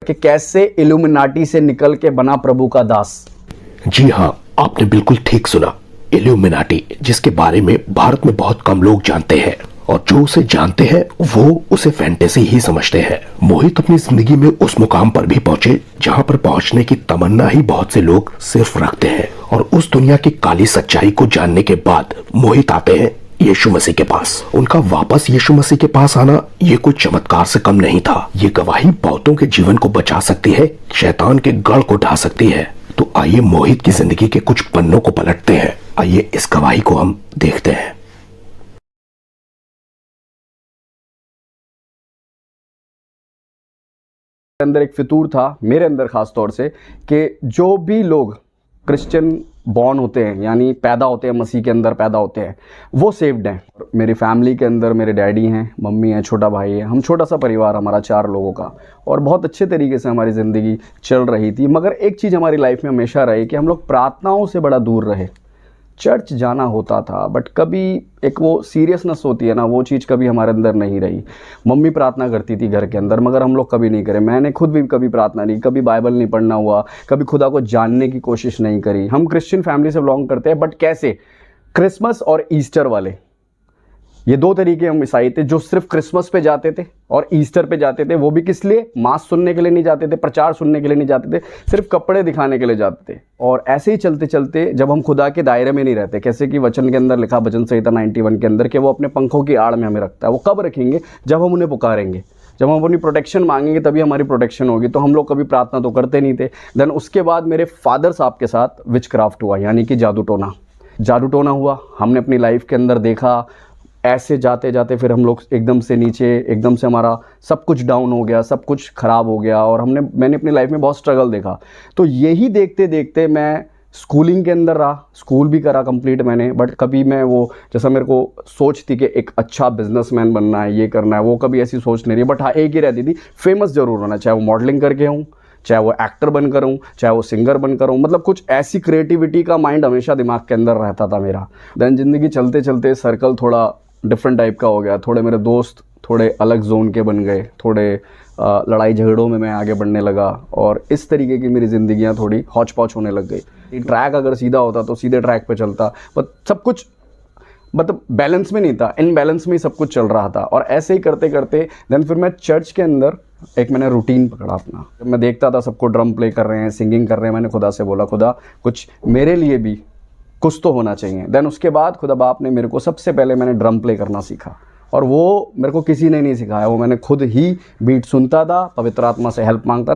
कि कैसे इल्यूमिनाटी से निकल के बना प्रभु का दास। जी हाँ, आपने बिल्कुल ठीक सुना। इल्यूमिनाटी, जिसके बारे में भारत में बहुत कम लोग जानते हैं, और जो उसे जानते हैं वो उसे फैंटेसी ही समझते हैं। मोहित अपनी जिंदगी में उस मुकाम पर भी पहुंचे जहां पर पहुंचने की तमन्ना ही बहुत से लोग सिर्फ रखते हैं, और उस दुनिया की काली सच्चाई को जानने के बाद मोहित आते हैं यीशु मसीह के पास। उनका वापस यीशु मसीह के पास आना ये कोई चमत्कार से कम नहीं था। ये गवाही बहुतों के जीवन को बचा सकती है, शैतान के गढ़ को ढा सकती है। तो आइए मोहित की जिंदगी के कुछ पन्नों को पलटते हैं। आइए इस गवाही को हम देखते हैं। अंदर एक फितूर था, मेरे अंदर खास तौर से, कि जो भी लोग क्रिश्चियन बॉर्न होते हैं, यानी पैदा होते हैं, मसीह के अंदर पैदा होते हैं, वो सेव्ड हैं। मेरी फैमिली के अंदर मेरे डैडी हैं, मम्मी है, छोटा भाई है। हम छोटा सा परिवार हमारा 4 लोगों का, और बहुत अच्छे तरीके से हमारी ज़िंदगी चल रही थी। मगर एक चीज़ हमारी लाइफ में हमेशा रही कि हम लोग प्रार्थनाओं से बड़ा दूर रहे। चर्च जाना होता था बट कभी एक वो सीरियसनेस होती है ना, वो चीज़ कभी हमारे अंदर नहीं रही। मम्मी प्रार्थना करती थी घर के अंदर, मगर हम लोग कभी नहीं करे। मैंने खुद भी कभी प्रार्थना नहीं, कभी बाइबल नहीं पढ़ना हुआ, कभी खुदा को जानने की कोशिश नहीं करी। हम क्रिश्चियन फैमिली से बिलोंग करते हैं, बट कैसे? क्रिसमस और ईस्टर वाले, ये 2 तरीके हम ईसाई थे जो सिर्फ क्रिसमस पे जाते थे और ईस्टर पे जाते थे। वो भी किस लिए? मास सुनने के लिए नहीं जाते थे, प्रचार सुनने के लिए नहीं जाते थे, सिर्फ कपड़े दिखाने के लिए जाते थे। और ऐसे ही चलते चलते जब हम खुदा के दायरे में नहीं रहते, कैसे कि वचन के अंदर लिखा, भजन संहिता 91 के अंदर, कि वो अपने पंखों की आड़ में हमें रखता है। वो कब रखेंगे? जब हम उन्हें पुकारेंगे, जब हम अपनी प्रोटेक्शन मांगेंगे, तभी हमारी प्रोटेक्शन होगी। तो हम लोग कभी प्रार्थना तो करते नहीं थे। देन उसके बाद मेरे फादर साहब के साथ विच क्राफ्ट हुआ, यानी कि जादू टोना हुआ। हमने अपनी लाइफ के अंदर देखा, ऐसे जाते जाते फिर हम लोग एकदम से नीचे, एकदम से हमारा सब कुछ डाउन हो गया, सब कुछ ख़राब हो गया, और मैंने अपनी लाइफ में बहुत स्ट्रगल देखा। तो यही देखते देखते मैं स्कूलिंग के अंदर रहा, स्कूल भी करा कंप्लीट मैंने, बट कभी मैं वो, जैसा मेरे को सोच थी कि एक अच्छा बिजनेसमैन बनना है, ये करना है, वो कभी ऐसी सोच नहीं रही। बट हाँ, एक ही रहती थी, फेमस ज़रूर होना, चाहे वो मॉडलिंग करके हूँ, चाहे वो एक्टर बनकर हूँ, चाहे वो सिंगर बनकर हूँ। मतलब कुछ ऐसी क्रिएटिविटी का माइंड हमेशा दिमाग के अंदर रहता था मेरा। देन ज़िंदगी चलते चलते सर्कल थोड़ा डिफरेंट टाइप का हो गया। थोड़े मेरे दोस्त थोड़े अलग जोन के बन गए, थोड़े लड़ाई झगड़ों में मैं आगे बढ़ने लगा, और इस तरीके की मेरी ज़िंदगियाँ थोड़ी हौच पौच होने लग गई। ट्रैक अगर सीधा होता तो सीधे ट्रैक पे चलता, बट सब कुछ मतलब बैलेंस में नहीं था, इन बैलेंस में ही सब कुछ चल रहा था। और ऐसे ही करते करते देन फिर मैं चर्च के अंदर एक मैंने रूटीन पकड़ा अपना। जब मैं देखता था सबको ड्रम प्ले कर रहे हैं, सिंगिंग कर रहे हैं, मैंने खुदा से बोला, खुदा कुछ मेरे लिए भी कुछ तो होना चाहिए। देन उसके बाद खुदा बाप ने मेरे को, सबसे पहले मैंने ड्रम प्ले करना सीखा, और वो मेरे को किसी ने नहीं सिखाया, वो मैंने खुद ही बीट सुनता था, पवित्र आत्मा से हेल्प मांगता।